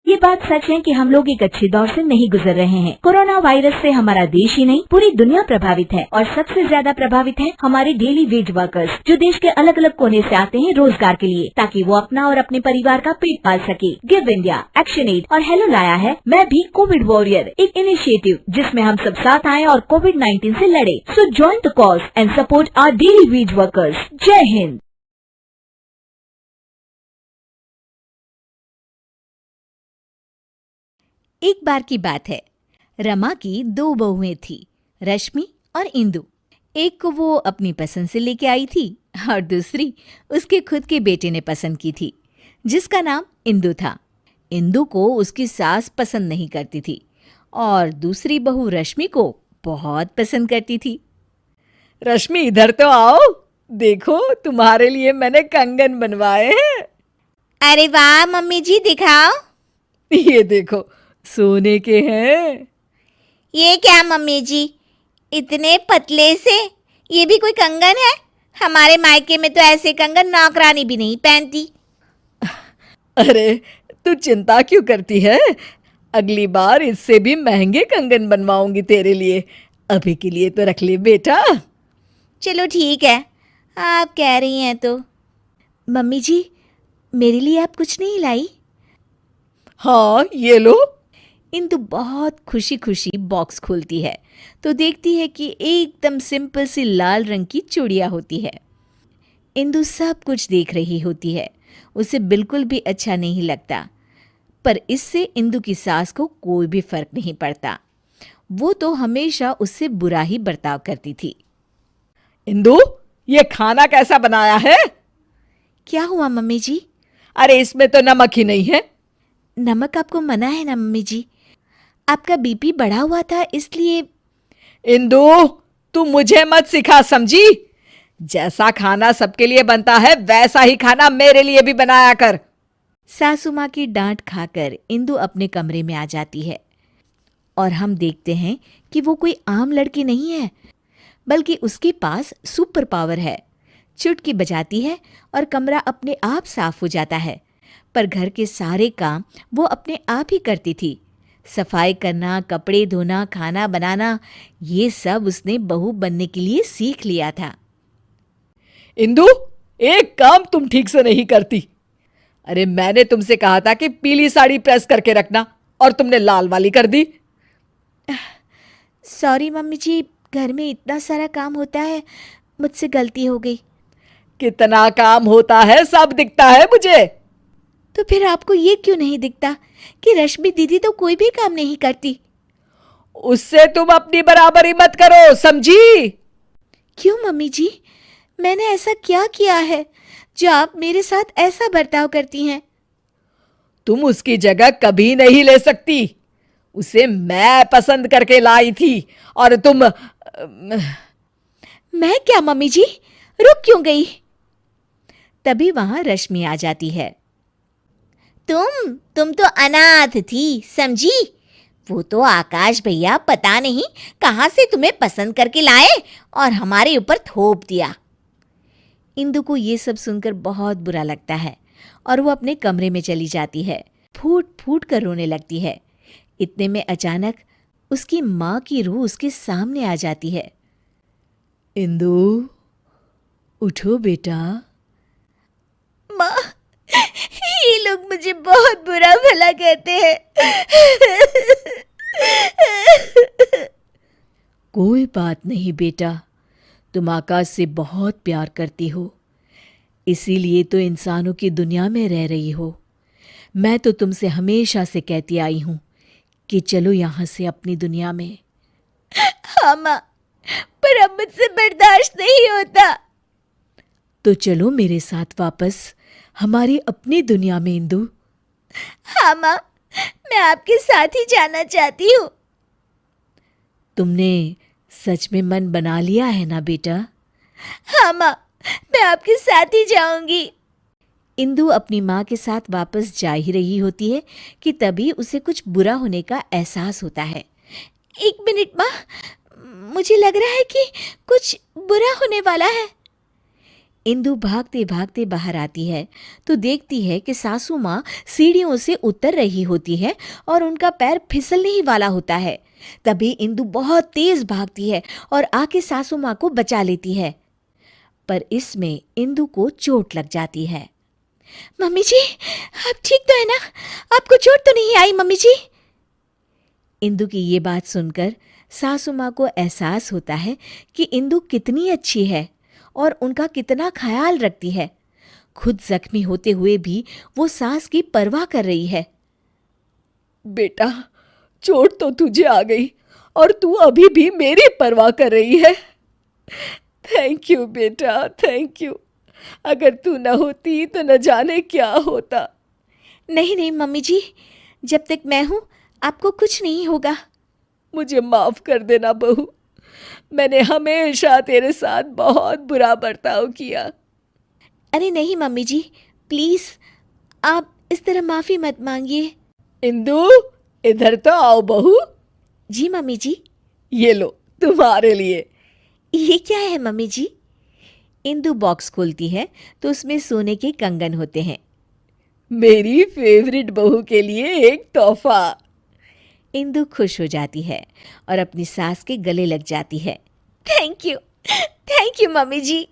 ये बात सच है कि हम लोग एक अच्छे दौर से नहीं गुजर रहे हैं। कोरोना वायरस से हमारा देश ही नहीं पूरी दुनिया प्रभावित है और सबसे ज्यादा प्रभावित है हमारे डेली वेज वर्कर्स, जो देश के अलग अलग कोने से आते हैं रोजगार के लिए, ताकि वो अपना और अपने परिवार का पेट पाल सके। गिव इंडिया, एक्शन एड और हेलो लाया है मैं भी कोविड वॉरियर, एक इनिशिएटिव जिसमें हम सब साथ आए और कोविड-19 से लड़े। So join the cause and support our daily wage workers. जय हिंद। एक बार की बात है, रमा की 2 बहुएं थी, रश्मि और इंदु। एक को वो अपनी पसंद से लेके आई थी और दूसरी उसके खुद के बेटे ने पसंद की थी, जिसका नाम इंदु था। इंदु को उसकी सास पसंद नहीं करती थी और दूसरी बहू रश्मि को बहुत पसंद करती थी। रश्मि इधर तो आओ, देखो तुम्हारे लिए मैंने कंगन बनवाए हैं। अरे वाह मम्मी जी, दिखाओ। ये देखो, सोने के हैं। ये क्या मम्मी जी, इतने पतले से, ये भी कोई कंगन है? हमारे मायके में तो ऐसे कंगन नौकरानी भी नहीं पहनती। अरे तू चिंता क्यों करती है, अगली बार इससे भी महंगे कंगन बनवाऊंगी तेरे लिए। अभी के लिए तो रख ले बेटा। चलो ठीक है, आप कह रही हैं तो। मम्मी जी, मेरे लिए आप कुछ नहीं लाई? हाँ ये लो। इंदु बहुत खुशी खुशी बॉक्स खोलती है तो देखती है कि एकदम सिंपल सी लाल रंग की चूड़ियाँ होती है। इंदु सब कुछ देख रही होती है, उसे बिल्कुल भी अच्छा नहीं लगता, पर इससे इंदु की सास को कोई भी फर्क नहीं पड़ता। वो तो हमेशा उससे बुरा ही बर्ताव करती थी। इंदु, ये खाना कैसा बनाया है? क्या हुआ मम्मी जी? अरे इसमें तो नमक ही नहीं है। नमक आपको मना है ना मम्मी जी, आपका बीपी बढ़ा हुआ था इसलिए। इंदु, तू मुझे मत सिखा, समझी? जैसा खाना सबके लिए बनता है वैसा ही खाना मेरे लिए भी बनाया कर। सासू माँ की डांट खाकर इंदु अपने कमरे में आ जाती है और हम देखते हैं कि वो कोई आम लड़की नहीं है, बल्कि उसके पास सुपर पावर है। चुटकी बजाती है और कमरा अपने आप साफ हो जाता है, पर घर के सारे काम वो अपने आप ही करती थी। सफाई करना, कपड़े धोना, खाना बनाना, ये सब उसने बहू बनने के लिए सीख लिया था। इंदु, एक काम तुम ठीक से नहीं करती। अरे मैंने तुमसे कहा था कि पीली साड़ी प्रेस करके रखना और तुमने लाल वाली कर दी। सॉरी मम्मी जी, घर में इतना सारा काम होता है, मुझसे गलती हो गई। कितना काम होता है सब दिखता है मुझे। तो फिर आपको ये क्यों नहीं दिखता कि रश्मि दीदी तो कोई भी काम नहीं करती? उससे तुम अपनी बराबरी मत करो, समझी? क्यों मम्मी जी, मैंने ऐसा क्या किया है जो आप मेरे साथ ऐसा बर्ताव करती हैं? तुम उसकी जगह कभी नहीं ले सकती। उसे मैं पसंद करके लाई थी और तुम। मैं क्या मम्मी जी, रुक क्यों गई? तभी वहां रश्मि आ जाती है। तुम तो अनाथ थी, समझी? वो तो आकाश भैया पता नहीं कहां से तुम्हें पसंद करके लाए और हमारे ऊपर थोप दिया। इंदु को ये सब सुनकर बहुत बुरा लगता है और वो अपने कमरे में चली जाती है, फूट फूट कर रोने लगती है। इतने में अचानक उसकी माँ की रूह उसके सामने आ जाती है। इंदु, उठो बेटा। माँ, ये लोग मुझे बहुत बुरा भला कहते हैं। कोई बात नहीं बेटा, तुम आकाश से बहुत प्यार करती हो, इसीलिए तो इंसानों की दुनिया में रह रही हो। मैं तो तुमसे हमेशा से कहती आई हूं कि चलो यहां से अपनी दुनिया में। हाँ माँ, पर अब मुझसे बर्दाश्त नहीं होता। तो चलो मेरे साथ वापस हमारी अपनी दुनिया में इंदु। हाँ माँ, मैं आपके साथ ही जाना चाहती हूँ। तुमने सच में मन बना लिया है ना बेटा? हाँ माँ, मैं आपके साथ ही जाऊंगी। इंदु अपनी माँ के साथ वापस जा ही रही होती है कि तभी उसे कुछ बुरा होने का एहसास होता है। एक मिनट माँ, मुझे लग रहा है कि कुछ बुरा होने वाला है। इंदु भागते भागते बाहर आती है तो देखती है कि सासू माँ सीढ़ियों से उतर रही होती है और उनका पैर फिसलने ही वाला होता है। तभी इंदु बहुत तेज भागती है और आके सासू माँ को बचा लेती है, पर इसमें इंदु को चोट लग जाती है। मम्मी जी, आप ठीक तो है ना? आपको चोट तो नहीं आई मम्मी जी? इंदु की ये बात सुनकर सासू माँ को एहसास होता है कि इंदु कितनी अच्छी है और उनका कितना ख्याल रखती है। खुद जख्मी होते हुए भी वो सास की परवाह कर रही है। बेटा, चोट तो तुझे आ गई और तू अभी भी मेरी परवाह कर रही है। थैंक यू बेटा, थैंक यू। अगर तू न होती तो न जाने क्या होता। नहीं नहीं मम्मी जी, जब तक मैं हूँ आपको कुछ नहीं होगा। मुझे माफ कर देना बहू, मैंने हमेशा तेरे साथ बहुत बुरा बर्ताव किया। अरे नहीं मम्मी जी, प्लीज आप इस तरह माफी मत मांगिए। इंदु, इधर तो आओ बहू। जी मम्मी जी। ये लो तुम्हारे लिए। ये क्या है मम्मी जी? इंदु बॉक्स खोलती है तो उसमें सोने के कंगन होते हैं। मेरी फेवरेट बहू के लिए एक तोहफा। इंदु खुश हो जाती है और अपनी सास के गले लग जाती है। Thank you mummy ji.